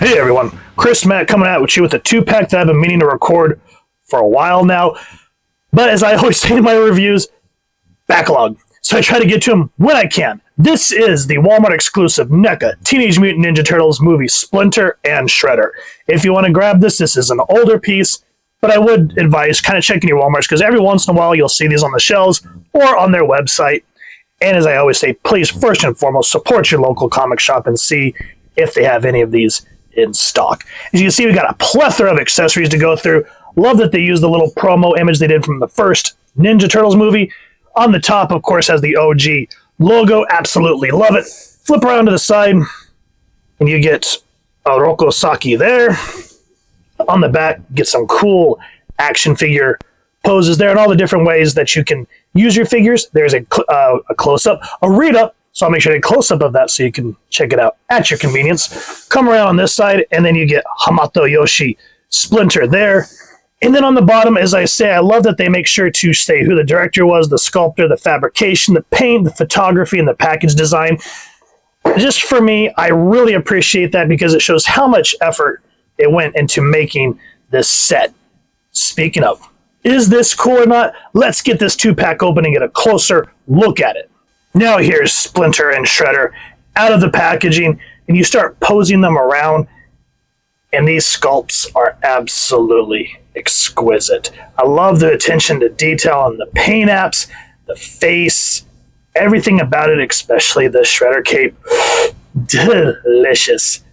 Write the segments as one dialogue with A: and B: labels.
A: Hey everyone, Chris Matt coming out with you with a 2-pack that I've been meaning to record for a while now. But as I always say in my reviews, backlog. So I try to get to them when I can. This is the Walmart exclusive NECA Teenage Mutant Ninja Turtles movie Splinter and Shredder. If you want to grab this is an older piece, but I would advise kind of checking your Walmarts because every once in a while you'll see these on the shelves or on their website. And as I always say, please first and foremost support your local comic shop and see if they have any of these in stock. As you can see, we got a plethora of accessories to go through. Love that they used the little promo image they did from the first Ninja Turtles movie. On the top, of course, has the OG logo. Absolutely love it. Flip around to the side, and you get Oroku Saki there. On the back, get some cool action figure poses there and all the different ways that you can use your figures. There's a close-up, a read-up, so I'll make sure to get a close-up of that so you can check it out at your convenience. Come around on this side, and then you get Hamato Yoshi Splinter there. And then on the bottom, as I say, I love that they make sure to say who the director was, the sculptor, the fabrication, the paint, the photography, and the package design. Just for me, I really appreciate that because it shows how much effort it went into making this set. Speaking of, is this cool or not? Let's get this 2-pack open and get a closer look at it. Now here's Splinter and Shredder out of the packaging, and you start posing them around, and these sculpts are absolutely exquisite. I love the attention to detail on the paint apps, the face, everything about it, especially the Shredder cape. Delicious.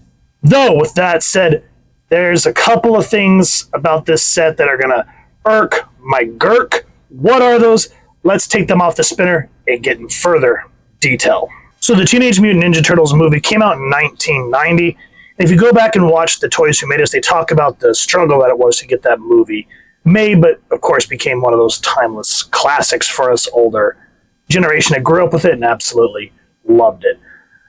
A: Though, with that said, there's a couple of things about this set that are going to irk my gurk. What are those? Let's take them off the spinner and get in further detail. So the Teenage Mutant Ninja Turtles movie came out in 1990. If you go back and watch The Toys Who Made Us, they talk about the struggle that it was to get that movie made, but of course became one of those timeless classics for us older generation that grew up with it and absolutely loved it.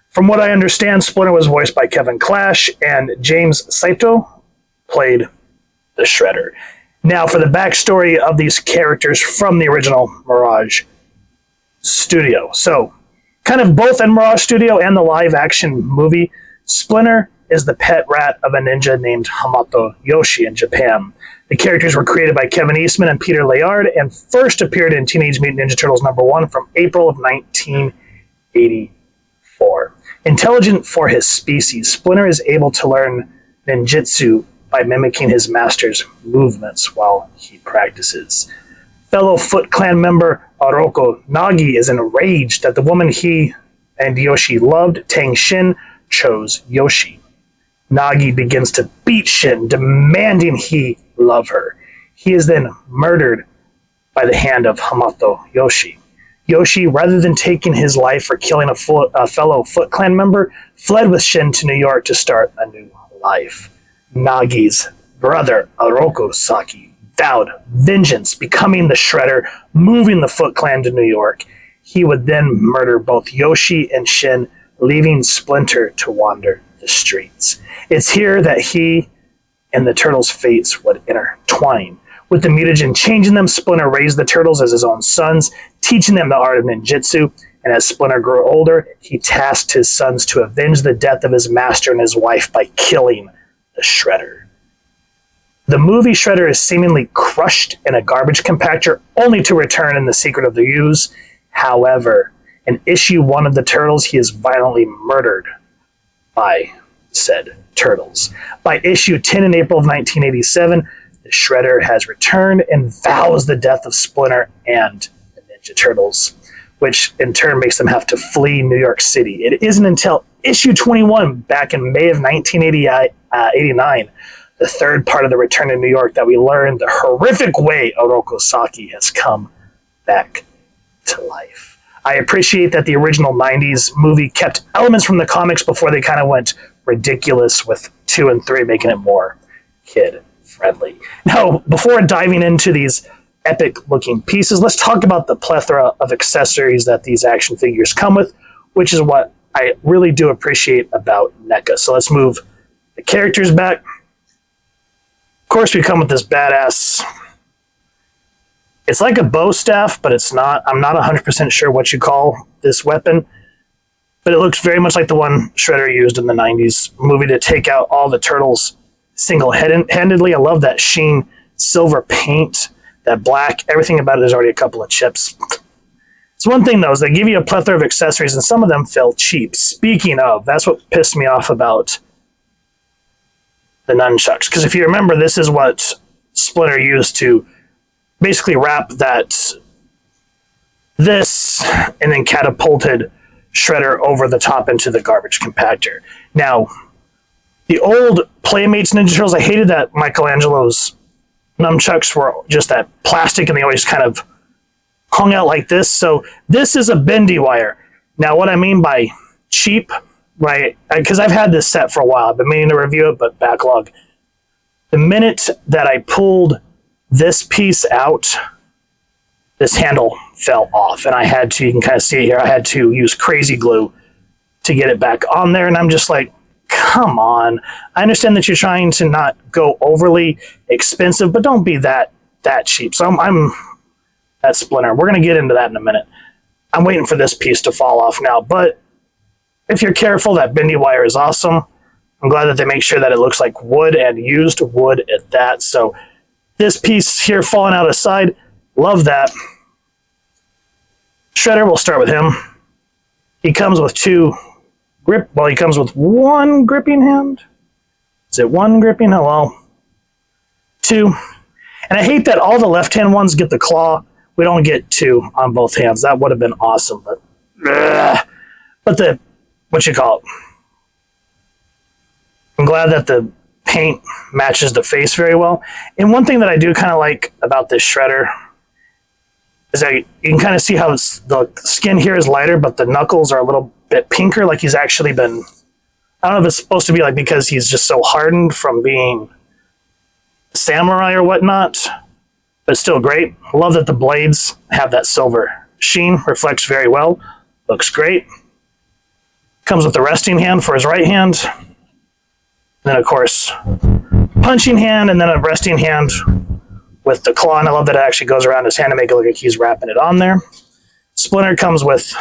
A: From what I understand, Splinter was voiced by Kevin Clash, and James Saito played the Shredder. Now, for the backstory of these characters from the original Mirage studio. So, kind of both in Mirage Studio and the live-action movie, Splinter is the pet rat of a ninja named Hamato Yoshi in Japan. The characters were created by Kevin Eastman and Peter Laird and first appeared in Teenage Mutant Ninja Turtles #1 from April of 1984. Intelligent for his species, Splinter is able to learn ninjutsu by mimicking his master's movements while he practices. Fellow Foot Clan member Oroku Nagi is enraged that the woman he and Yoshi loved, Tang Shin, chose Yoshi. Nagi begins to beat Shin, demanding he love her. He is then murdered by the hand of Hamato Yoshi. Yoshi, rather than taking his life or killing a fellow Foot Clan member, fled with Shin to New York to start a new life. Nagi's brother, Oroku Saki, vowed vengeance, becoming the Shredder, moving the Foot Clan to New York. He would then murder both Yoshi and Shin, leaving Splinter to wander the streets. It's here that he and the Turtles' fates would intertwine. With the mutagen changing them, Splinter raised the Turtles as his own sons, teaching them the art of ninjutsu, and as Splinter grew older, he tasked his sons to avenge the death of his master and his wife by killing the Shredder. The movie Shredder is seemingly crushed in a garbage compactor, only to return in The Secret of the Ooze. However, in issue 1 of the Turtles, he is violently murdered by said Turtles. By issue 10 in April of 1987, the Shredder has returned and vows the death of Splinter and the Ninja Turtles, which in turn makes them have to flee New York City. It isn't until issue 21, back in May of 1989, the third part of the Return to New York, that we learn the horrific way Oroku Saki has come back to life. I appreciate that the original 90s movie kept elements from the comics before they kind of went ridiculous with 2 and 3, making it more kid-friendly. Now, before diving into these epic-looking pieces, let's talk about the plethora of accessories that these action figures come with, which is what I really do appreciate about NECA. So let's move the characters back. Of course, we come with this badass... It's like a bow staff, but it's not. I'm not 100% sure what you call this weapon. but it looks very much like the one Shredder used in the 90s movie to take out all the turtles single-handedly. I love that sheen, silver paint, that black, everything about it is already a couple of chips. It's one thing, though, is they give you a plethora of accessories, and some of them feel cheap. Speaking of, that's what pissed me off about the nunchucks. Because if you remember, this is what Splinter used to basically wrap this and then catapulted Shredder over the top into the garbage compactor. Now, the old Playmates Ninja Turtles, I hated that Michelangelo's nunchucks were just that plastic and they always kind of hung out like this. So this is a bendy wire. Now, what I mean by cheap, right? Because I've had this set for a while. I've been meaning to review it, but backlog. The minute that I pulled this piece out, this handle fell off, and I had to, you can kind of see it here, I had to use crazy glue to get it back on there, and I'm just like, come on. I understand that you're trying to not go overly expensive, but don't be that cheap. So I'm that Splinter. We're going to get into that in a minute. I'm waiting for this piece to fall off now, but if you're careful, that bendy wire is awesome. I'm glad that they make sure that it looks like wood and used wood at that. So this piece here falling out aside, love that. Shredder, we'll start with him. He comes with he comes with one gripping hand. Is it one gripping? Oh, well, two. And I hate that all the left-hand ones get the claw. We don't get two on both hands. That would have been awesome. But what you call it? I'm glad that the paint matches the face very well. And one thing that I do kind of like about this Shredder is that you can kind of see how the skin here is lighter, but the knuckles are a little bit pinker, like he's actually been, I don't know if it's supposed to be like because he's just so hardened from being samurai or whatnot, but still great. I love that the blades have that silver sheen, reflects very well, looks great. Comes with the resting hand for his right hand, then of course punching hand, and then a resting hand with the claw, and I love that it actually goes around his hand to make it look like he's wrapping it on there. Splinter comes with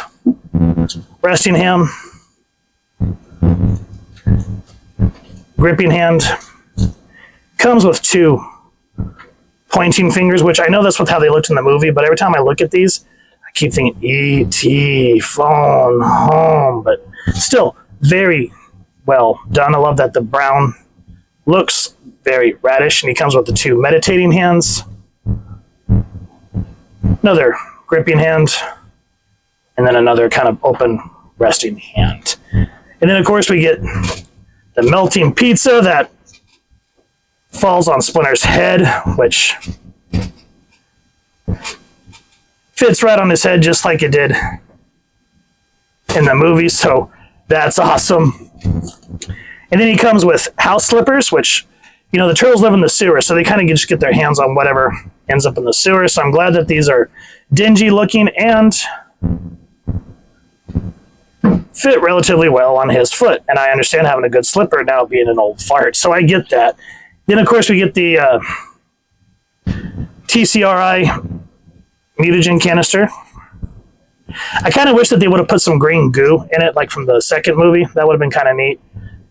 A: resting hand, gripping hand, comes with two pointing fingers, which I know that's how they looked in the movie, but every time I look at these, I keep thinking E.T., phone, home, but still very well done. I love that the brown looks very radish, and he comes with the two meditating hands, another gripping hand, and then another kind of open resting hand. And then, of course, we get the melting pizza that falls on Splinter's head, which fits right on his head just like it did in the movie, so that's awesome. And then he comes with house slippers, which, you know, the turtles live in the sewer, so they kind of just get their hands on whatever ends up in the sewer, so I'm glad that these are dingy looking and fit relatively well on his foot. And I understand having a good slipper now being an old fart, so I get that. Then, of course, we get the TCRI mutagen canister. I kind of wish that they would have put some green goo in it, like from the second movie. That would have been kind of neat.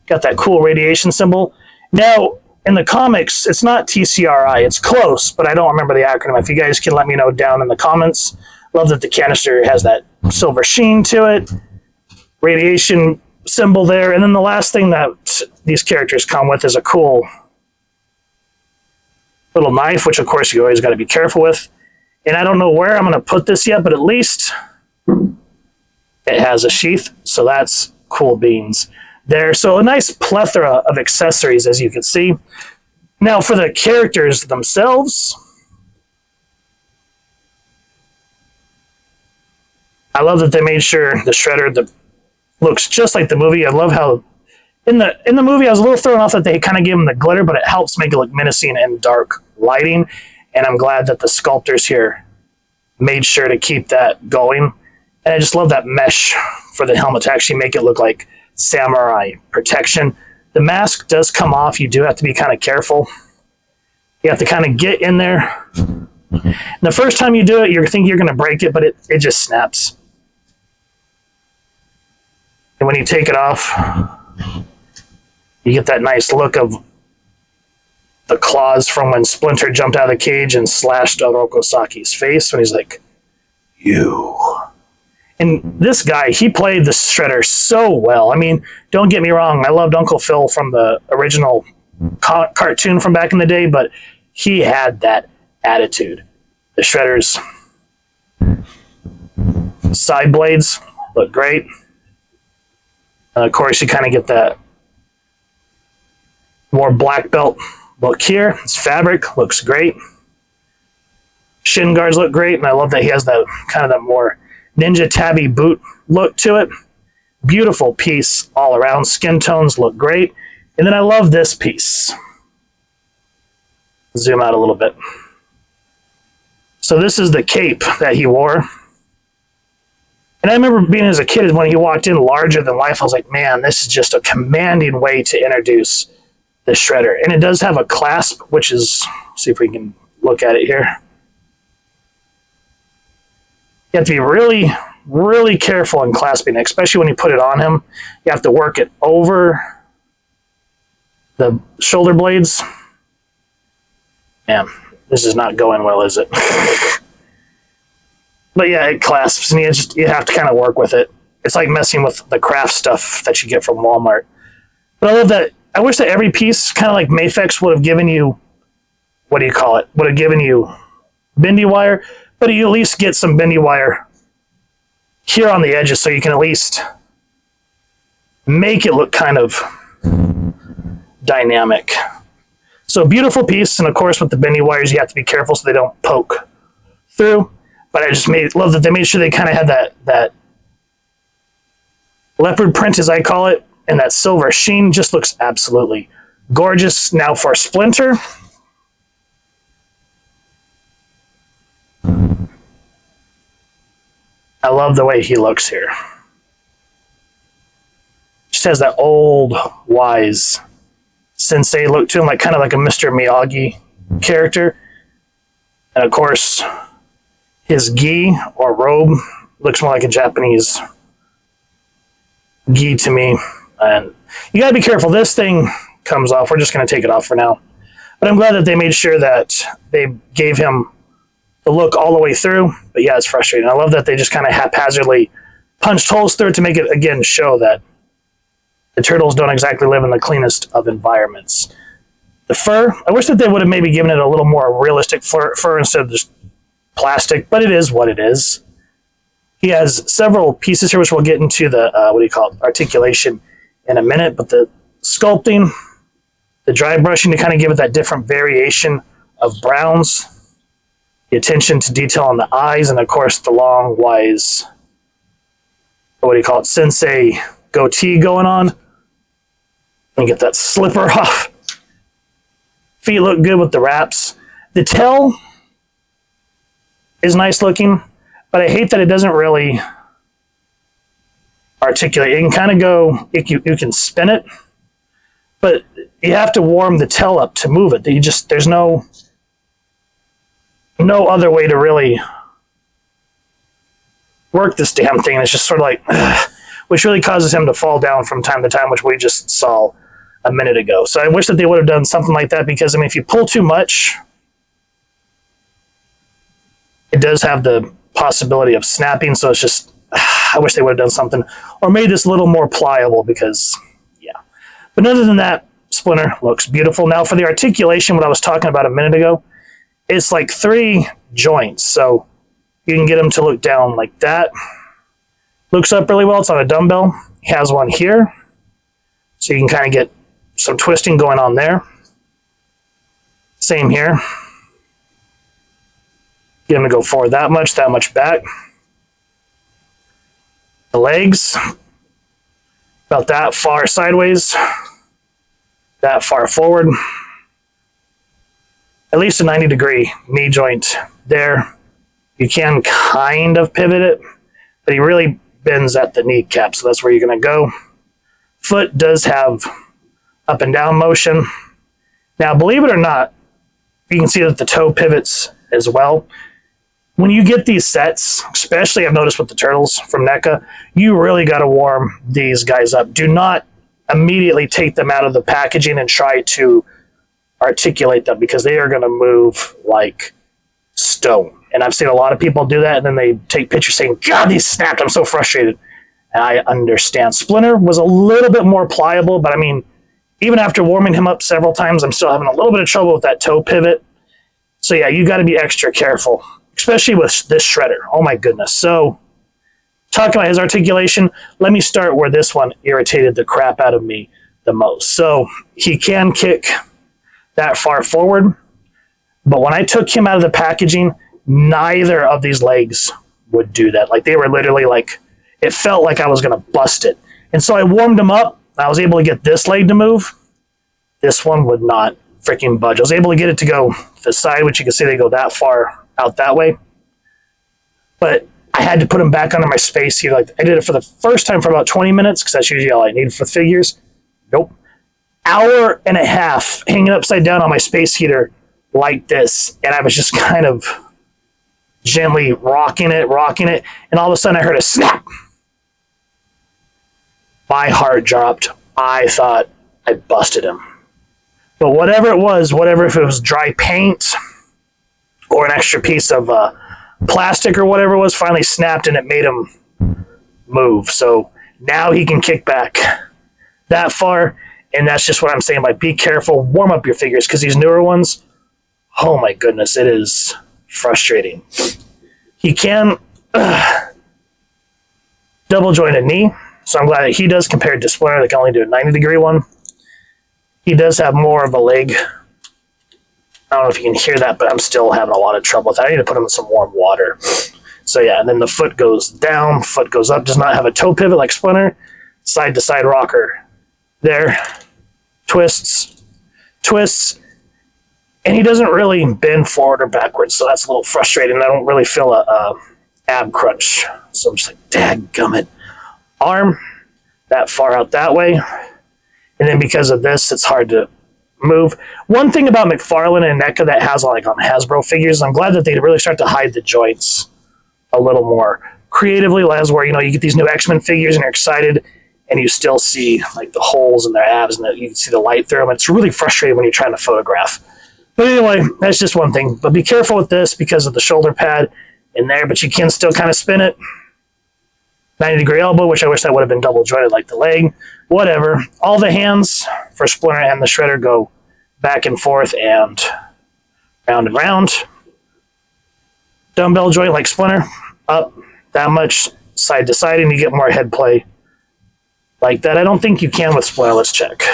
A: Got that cool radiation symbol. Now, in the comics, it's not TCRI. It's close, but I don't remember the acronym. If you guys can let me know down in the comments. Love that the canister has that silver sheen to it. Radiation symbol there. And then the last thing that these characters come with is a cool little knife, which, of course, you always got to be careful with. And I don't know where I'm going to put this yet, but at least it has a sheath, so that's cool beans there. So a nice plethora of accessories, as you can see. Now, for the characters themselves, I love that they made sure the Shredder that looks just like the movie. I love how in the movie I was a little thrown off that they kind of gave him the glitter, but it helps make it look menacing and dark lighting. And I'm glad that the sculptors here made sure to keep that going. And I just love that mesh for the helmet to actually make it look like samurai protection. The mask does come off. You do have to be kind of careful. You have to kind of get in there. And the first time you do it, you think you're going to break it, but it just snaps. And when you take it off, you get that nice look of the claws from when Splinter jumped out of the cage and slashed Orokosaki's face when he's like, you. And this guy, he played the Shredder so well. I mean, don't get me wrong, I loved Uncle Phil from the original cartoon from back in the day, but he had that attitude. The Shredder's side blades look great. And of course, you kind of get that more black belt look here. His fabric looks great. Shin guards look great, and I love that he has that kind of that more ninja tabby boot look to it. Beautiful piece all around. Skin tones look great. And then I love this piece. Zoom out a little bit. So this is the cape that he wore. And I remember being as a kid, when he walked in larger than life, I was like, man, this is just a commanding way to introduce the Shredder. And it does have a clasp, which is, see if we can look at it here. You have to be really, really careful in clasping it, especially when you put it on him. You have to work it over the shoulder blades. Man, this is not going well, is it? But yeah, it clasps, and you have to kind of work with it. It's like messing with the craft stuff that you get from Walmart. But I love that. I wish that every piece, kind of like Mafex, would have given you, what do you call it? Would have given you bendy wire, but you at least get some bendy wire here on the edges so you can at least make it look kind of dynamic. So beautiful piece, and of course with the bendy wires you have to be careful so they don't poke through. But I just love that they made sure they kind of had that leopard print, as I call it, and that silver sheen. Just looks absolutely gorgeous. Now for Splinter. I love the way he looks here. Just has that old, wise sensei look to him, like kind of like a Mr. Miyagi character. And of course, his gi or robe looks more like a Japanese gi to me. And you gotta be careful. This thing comes off. We're just gonna take it off for now. But I'm glad that they made sure that they gave him the look all the way through. But yeah, it's frustrating. I love that they just kind of haphazardly punched holes through it to make it, again, show that the turtles don't exactly live in the cleanest of environments. The fur, I wish that they would have maybe given it a little more realistic fur instead of just plastic, but it is what it is. He has several pieces here, which we'll get into the, articulation in a minute, but the sculpting, the dry brushing to kind of give it that different variation of browns, the attention to detail on the eyes, and of course the long, wise, sensei goatee going on. And get that slipper off. Feet look good with the wraps. The tail is nice looking, but I hate that it doesn't really articulate. It can kind of go, you can spin it, but you have to warm the tail up to move it. There's no other way to really work this damn thing. It's just sort of like, which really causes him to fall down from time to time, which we just saw a minute ago. So I wish that they would have done something like that, because I mean, if you pull too much, it does have the possibility of snapping. So it's just, I wish they would have done something or made this a little more pliable, because yeah. But other than that, Splinter looks beautiful. Now for the articulation, what I was talking about a minute ago, it's like 3 joints. So you can get him to look down like that. Looks up really well. It's on a dumbbell. He has one here. So you can kind of get some twisting going on there. Same here. Get him to go forward that much back. The legs, about that far sideways, that far forward. At least a 90-degree knee joint there. You can kind of pivot it, but he really bends at the kneecap, so that's where you're going to go. Foot does have up and down motion. Now, believe it or not, you can see that the toe pivots as well. when you get these sets, especially I've noticed with the Turtles from NECA, you really got to warm these guys up. Do not immediately take them out of the packaging and try to articulate them, because they are going to move like stone. And I've seen a lot of people do that, and then they take pictures saying, God, these snapped, I'm so frustrated. And I understand. Splinter was a little bit more pliable, but I mean, even after warming him up several times, I'm still having a little bit of trouble with that toe pivot. So yeah, you got to be extra careful, especially with this shredder. Oh my goodness. So talking about his articulation, let me start where this one irritated the crap out of me the most. So he can kick that far forward, but when I took him out of the packaging, neither of these legs would do that. Like, they were literally like, it felt like I was going to bust it. And so I warmed him up. I was able to get this leg to move. This one would not freaking budge. I was able to get it to go to the side, which you can see they go that far out that way. But I had to put him back under my space heater. Like, I did it for the first time for about 20 minutes, because that's usually all I need for figures. Nope. Hour and a half hanging upside down on my space heater like this. And I was just kind of gently rocking it. And all of a sudden I heard a snap. My heart dropped. I thought I busted him. But whatever it was, if it was dry paint or an extra piece of plastic or whatever it was, finally snapped and it made him move. So now he can kick back that far. And that's just what I'm saying. Like, be careful, warm up your figures, because these newer ones, oh my goodness, it is frustrating. He can double joint a knee. So I'm glad that he does, compared to Splinter that can only do a 90-degree one. He does have more of a leg. I don't know if you can hear that, but I'm still having a lot of trouble with that. I need to put him in some warm water. So yeah, and then the foot goes down, foot goes up, does not have a toe pivot like Splinter. Side-to-side rocker. There. Twists. And he doesn't really bend forward or backwards, so that's a little frustrating. I don't really feel a ab crunch. So I'm just like, dadgummit. Arm that far out that way, and then because of this, it's hard to move. One thing about McFarlane and NECA that has, like, on Hasbro figures, I'm glad that they really start to hide the joints a little more creatively, as where, you know, you get these new X-Men figures and you're excited and you still see like the holes in their abs and you can see the light through them. It's really frustrating when you're trying to photograph. But anyway, that's just one thing. But be careful with this because of the shoulder pad in there, but you can still kind of spin it. 90-degree elbow, which I wish that would have been double jointed like the leg. Whatever. All the hands for Splinter and the Shredder go back and forth and round. Dumbbell joint like Splinter, up that much side to side, and you get more head play like that. I don't think you can with Splinter. Let's check.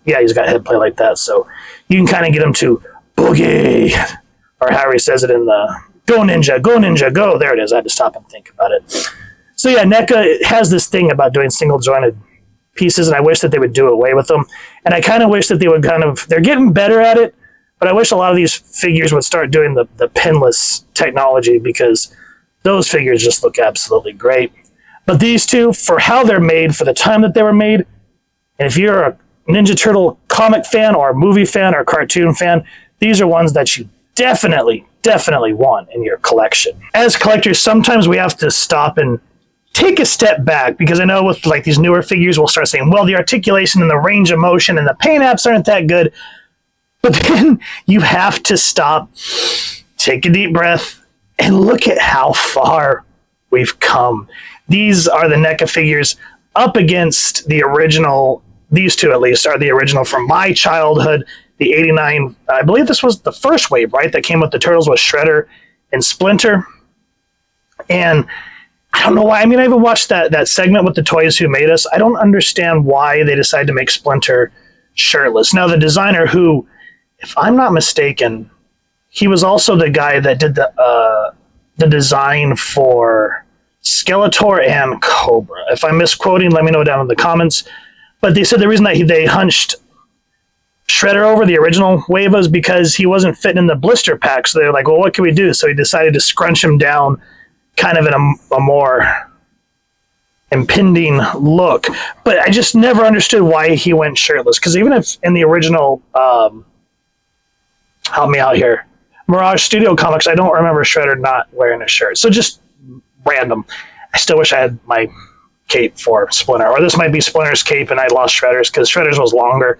A: Yeah, he's got head play like that, so you can kind of get him to boogie, or however he says it in the go ninja, go. There it is. I had to stop and think about it. So yeah, NECA has this thing about doing single jointed pieces, and I wish that they would do away with them. And I kind of wish that they would they're getting better at it, but I wish a lot of these figures would start doing the pinless technology, because those figures just look absolutely great. But these two, for how they're made, for the time that they were made, and if you're a Ninja Turtle comic fan or a movie fan or a cartoon fan, these are ones that you definitely want in your collection. As collectors, sometimes we have to stop and take a step back, because I know with like these newer figures, we'll start saying, well, the articulation and the range of motion and the paint apps aren't that good. But then you have to stop, take a deep breath, and look at how far we've come. These are the NECA figures up against the original. These two, at least, are the original from my childhood, the 89. I believe this was the first wave, right, that came with the Turtles with Shredder and Splinter. And I don't know why. I mean, I even watched that segment with the Toys Who Made Us. I don't understand why they decided to make Splinter shirtless. Now, the designer who, if I'm not mistaken, he was also the guy that did the design for Skeletor and Cobra. If I'm misquoting, let me know down in the comments. But they said the reason that they hunched Shredder over, the original wave, was because he wasn't fitting in the blister pack. So they were like, well, what can we do? So he decided to scrunch him down kind of in a more impending look. But I just never understood why he went shirtless. Because even if in the original, help me out here, Mirage Studio Comics, I don't remember Shredder not wearing a shirt. So just random. I still wish I had my cape for Splinter, or this might be Splinter's cape and I lost Shredder's because Shredder's was longer.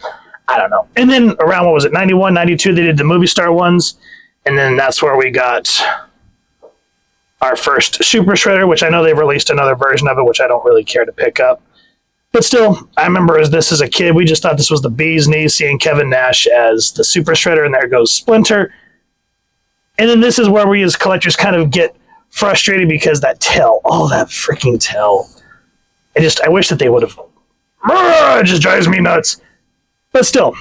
A: I don't know. And then around, what was it, 91, 92, they did the movie star ones, and then that's where we got our first Super Shredder, which I know they've released another version of it, which I don't really care to pick up. But still, I remember as a kid, we just thought this was the bee's knees, seeing Kevin Nash as the Super Shredder, and there goes Splinter. And then this is where we as collectors kind of get frustrated because that tail, that freaking tail. I wish that they would have, it just drives me nuts. But still,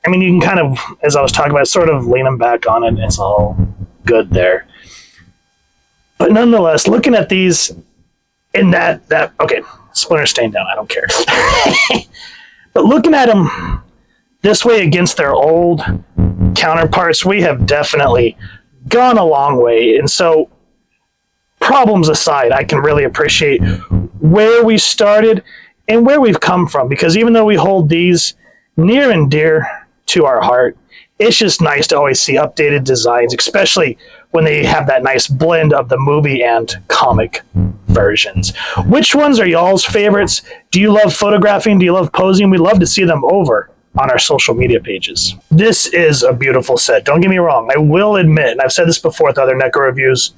A: I mean, you can kind of, as I was talking about, sort of lean them back on it, and it's all good there. But nonetheless, looking at these in that okay, Splinter's staying down, I don't care. But looking at them this way against their old counterparts, we have definitely gone a long way. And so, problems aside, I can really appreciate where we started and where we've come from, because even though we hold these near and dear to our heart, it's just nice to always see updated designs, especially when they have that nice blend of the movie and comic versions. Which ones are y'all's favorites? Do you love photographing? Do you love posing? We'd love to see them over on our social media pages. This is a beautiful set. Don't get me wrong. I will admit, and I've said this before with other NECA reviews,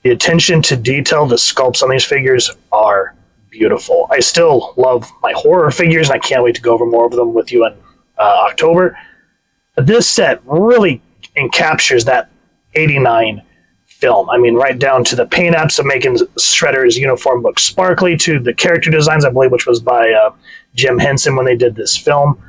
A: the attention to detail, the sculpts on these figures are beautiful. I still love my horror figures, and I can't wait to go over more of them with you in October. But this set really encaptures that 89 film. I mean, right down to the paint apps of making Shredder's uniform look sparkly, to the character designs, I believe, which was by Jim Henson when they did this film.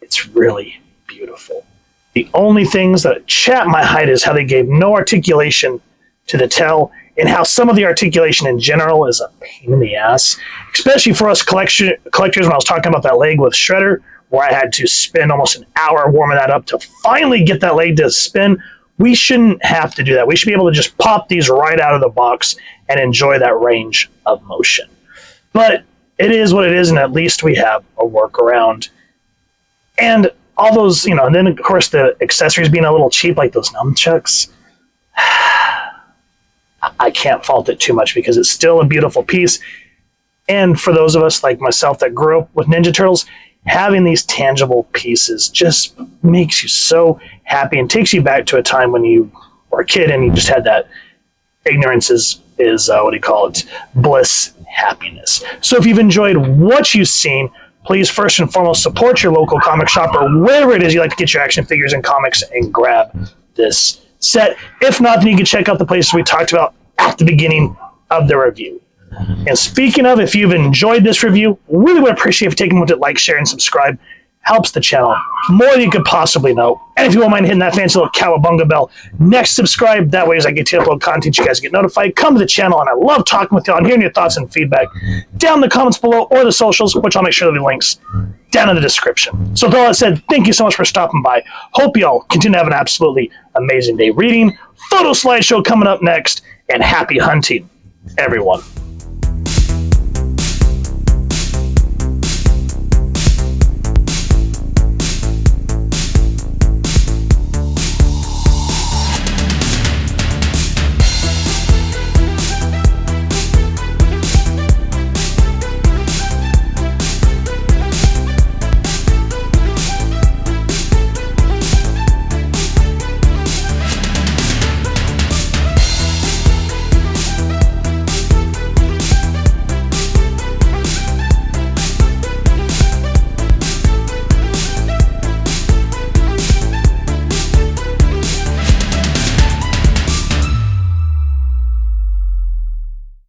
A: It's really beautiful. The only things that chap my hide is how they gave no articulation to the tail, and how some of the articulation in general is a pain in the ass, especially for us collectors. When I was talking about that leg with Shredder, where I had to spend almost an hour warming that up to finally get that leg to spin, we shouldn't have to do that. We should be able to just pop these right out of the box and enjoy that range of motion. But it is what it is, and at least we have a workaround. And all those, and then of course the accessories being a little cheap, like those nunchucks, I can't fault it too much because it's still a beautiful piece. And for those of us like myself that grew up with Ninja Turtles, having these tangible pieces just makes you so happy and takes you back to a time when you were a kid and you just had that ignorance is bliss, happiness. So if you've enjoyed what you've seen, please first and foremost support your local comic shop or wherever it is you like to get your action figures and comics and grab this set. If not, then you can check out the places we talked about at the beginning of the review. And speaking of, if you've enjoyed this review, really would appreciate if you take a moment to like, share, and subscribe. Helps the channel more than you could possibly know. And if you won't mind hitting that fancy little cowabunga bell next, subscribe. That way, as I get to upload content, you guys get notified. Come to the channel, and I love talking with y'all and hearing your thoughts and feedback down in the comments below or the socials, which I'll make sure there'll be links down in the description. So with all that said, thank you so much for stopping by. Hope y'all continue to have an absolutely amazing day reading. Photo slideshow coming up next, and happy hunting, everyone.